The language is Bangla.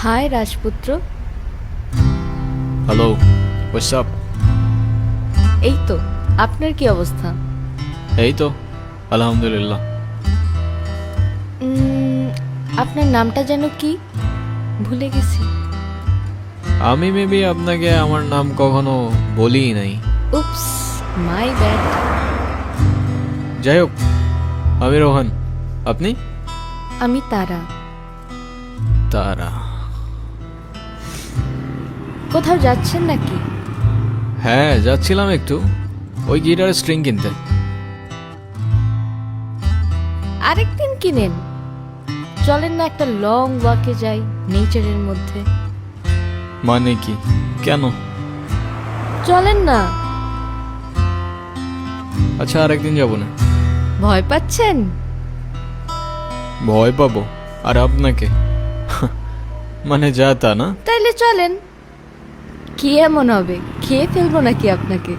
হাই রাজপুত্র। Hello, what's up? এই তো, আপনার কি অবস্থা? এই তো আলহামদুলিল্লাহ। আপনার নামটা যেন কি, ভুলে গেছি। আমি মেবি আপনাকে আমার নাম কখনো বলিই নাই। উপস, মাই ব্যাড। যাই হোক, আমি রোহান। আপনি? আমি তারা। তারা? কোথাও যাচ্ছেন নাকি? হ্যাঁ, যাচ্ছিলাম একটু ওই গিটারের স্ট্রিং কিনতে। আরেকদিন কিনেন। চলেন না একটা লং ওয়াকে যাই নেচারের মধ্যে। মানে কি? কেন? চলেন না। আচ্ছা, আরেকদিন যাব না। ভয় পাচ্ছেন? ভয় পাবো আর আপনাকে? মানে যা তা না। তাইলে চলেন। কি এমন হবে, খেয়ে ফেলবো নাকি আপনাকে?